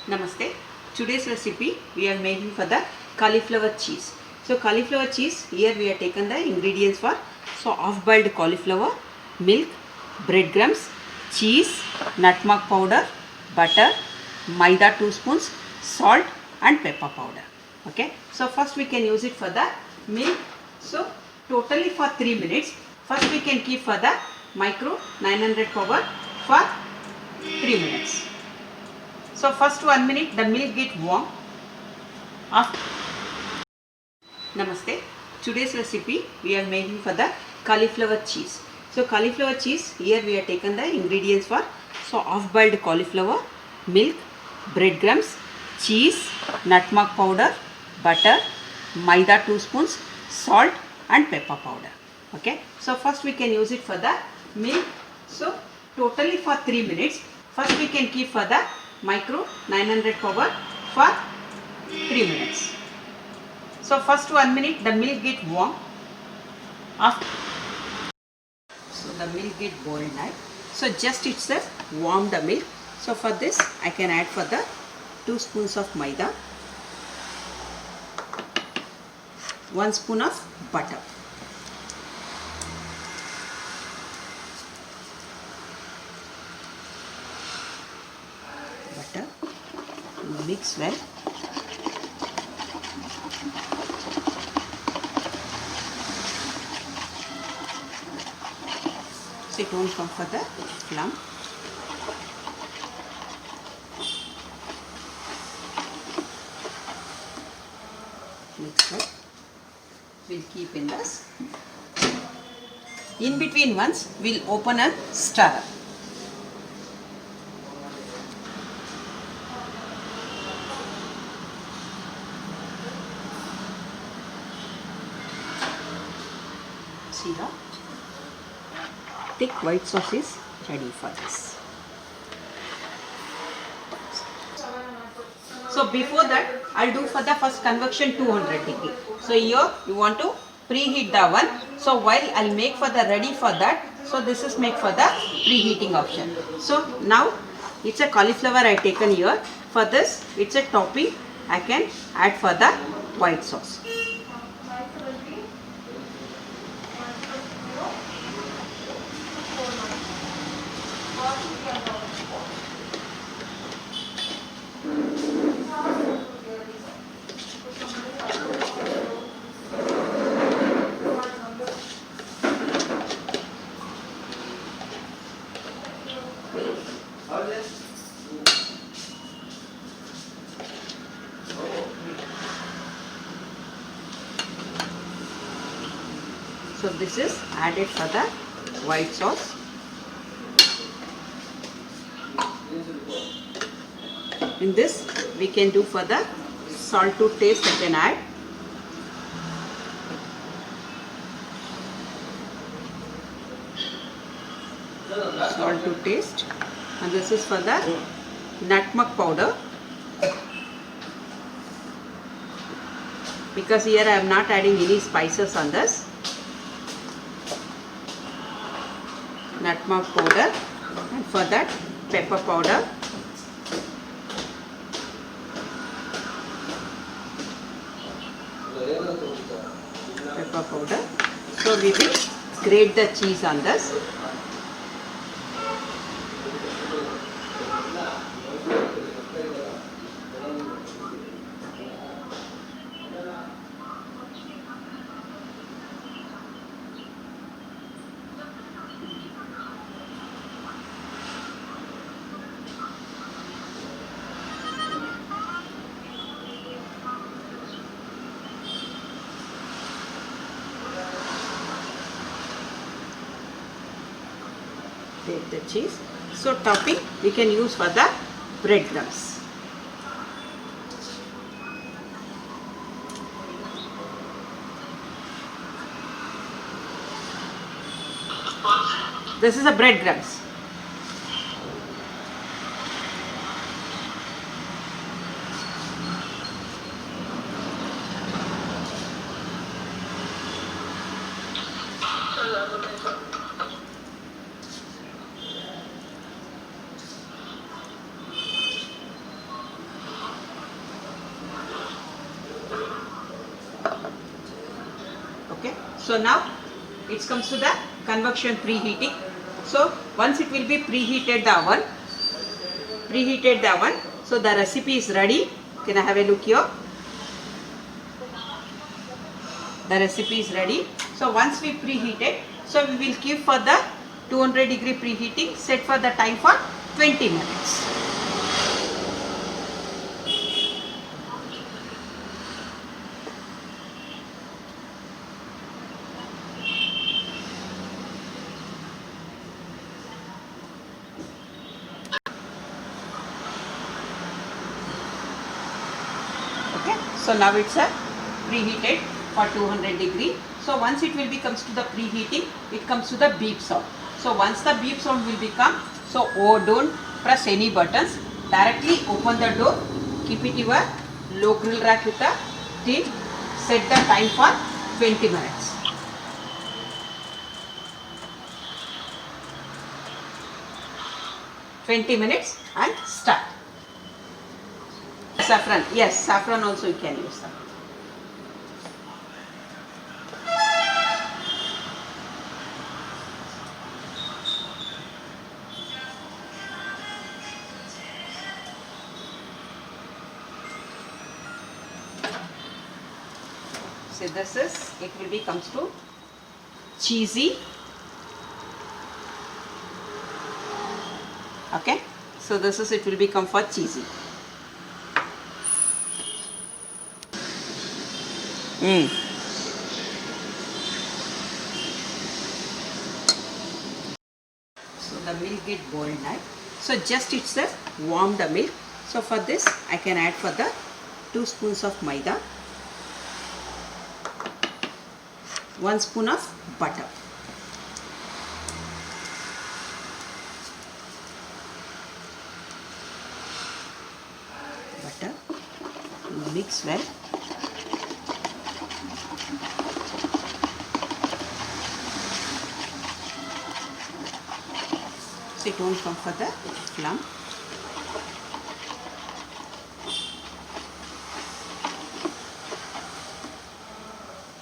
Namaste. Today's recipe we are making for the cauliflower cheese. So cauliflower cheese, here we have taken the ingredients for half boiled cauliflower, milk, breadcrumbs, cheese, nutmeg powder, butter, maida 2 spoons, salt and pepper powder. Okay. So first we can use it for the milk. So totally for 3 minutes. First we can keep for the micro 900 power for 3 minutes. So first 1 minute the milk get warm. After Namaste. Today's recipe we are making for the cauliflower cheese. So cauliflower cheese, here we have taken the ingredients for half boiled cauliflower, milk, breadcrumbs, cheese, nutmeg powder, butter, maida 2 spoons, salt and pepper powder. Okay. So first we can use it for the milk. So totally for 3 minutes. First we can keep for the micro 900 power for 3 minutes. So first 1 minute the milk get warm. After the milk get boiled now. So just itself warm the milk. So for this I can add for the 2 spoons of maida, 1 spoon of butter. Butter, mix well. So it won't come for the lump. Mix well. We'll keep in this. In between once we'll open and stir. See the thick white sauce is ready for this. So before that I'll do for the first convection 200 degree. So here you want to preheat the oven. So while I'll make for the ready for that, so this is make for the preheating option. So now it's a cauliflower I taken here. For this it's a topping I can add for the white sauce. So this is added for the white sauce. In this we can do for the salt to taste I can add. Salt to taste, and this is for the nutmeg powder. Because here I am not adding any spices on this. Nutmeg powder, and for that pepper powder. Pepper powder. So we will grate the cheese on this. Take the cheese. So topping we can use for the breadcrumbs. This is a breadcrumbs. So now it comes to the convection preheating. So once it will be preheated the oven, so the recipe is ready. Can I have a look here? The recipe is ready. So once we preheat it, so we will keep for the 200-degree preheating, set for the time for 20 minutes. Okay, so now it's a preheated for 200-degree. So once it will be comes to the preheating, it comes to the beep sound. So once the beep sound will become, so don't press any buttons, directly open the door, keep it your low grill rack with the tip, set the time for 20 minutes. And start. Saffron, yes, saffron also you can use that. So this is, it will be comes to cheesy. Okay, so this is, it will become for cheesy. So the milk get boiled now. So just it's a warmed milk. So for this I can add for the 2 spoons of maida, 1 spoon of butter. Butter, mix well. So it won't come for the lump.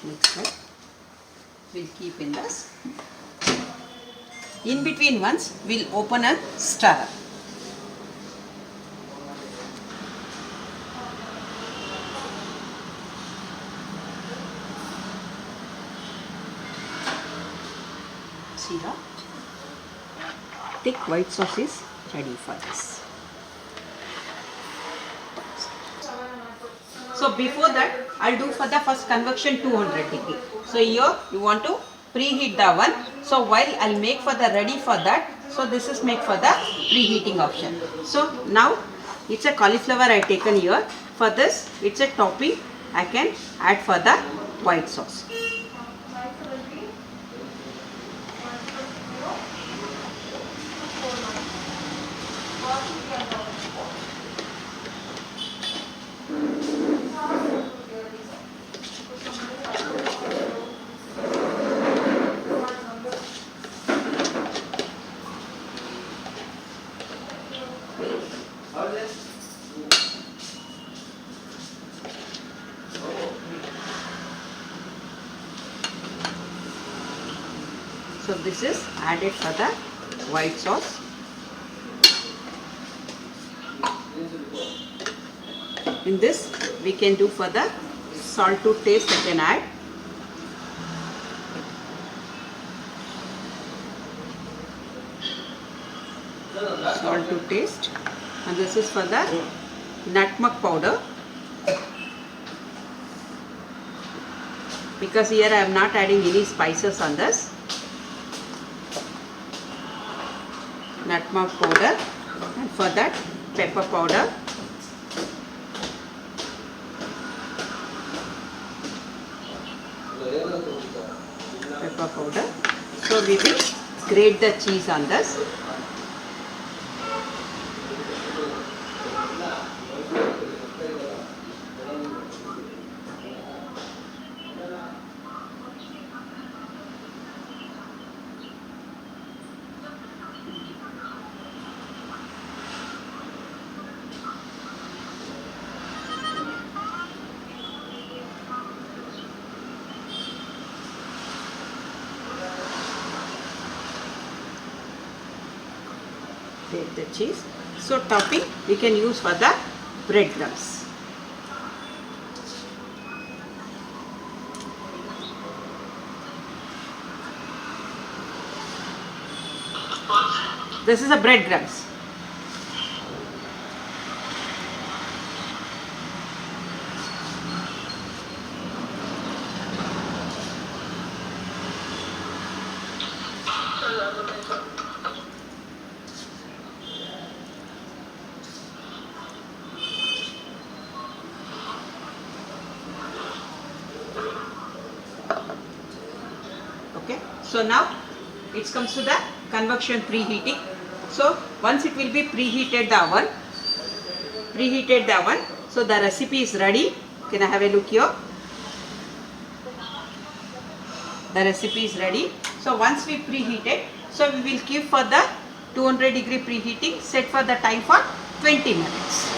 Mix well. We'll keep in this. In between once we'll open and stir. See here, thick white sauce is ready for this. So before that I'll do for the first convection 200-degree. So here you want to preheat the oven. So while I'll make for the ready for that, so this is make for the preheating option. So now it's a cauliflower I taken here. For this it's a topping I can add for the white sauce. So this is added for the white sauce. In this we can do for the salt to taste, I can add. Salt to taste, and this is for the nutmeg powder, because here I am not adding any spices on this. Nutmeg powder, and for that pepper powder. Pepper powder. So we will grate the cheese on this. Take the cheese. So topping we can use for the breadcrumbs. This is a breadcrumbs. Okay, so now it comes to the convection preheating. So once it will be preheated the oven, so the recipe is ready. Can I have a look here? The recipe is ready. So once we preheat it, so we will keep for the 200-degree preheating, set for the time for 20 minutes.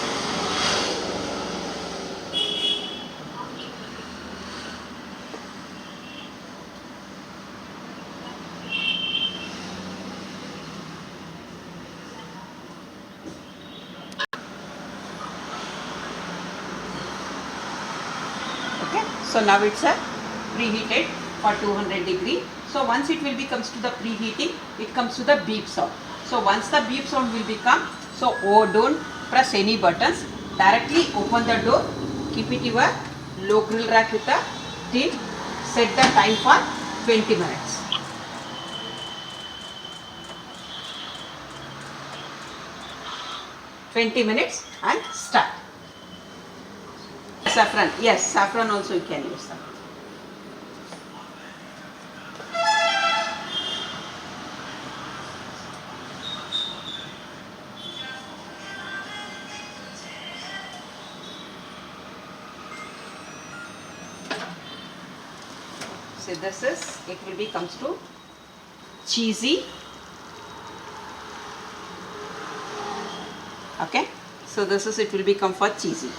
Okay, so now it's a preheated for 200-degree. So once it will be comes to the preheating, it comes to the beep sound. So once the beep sound will become, so don't press any buttons, directly open the door, keep it your low grill rack with a tin, set the time for 20 minutes. And start. Saffron, yes, saffron also you can use that. So this is, it will be comes to cheesy. Okay, so this is, it will become for cheesy.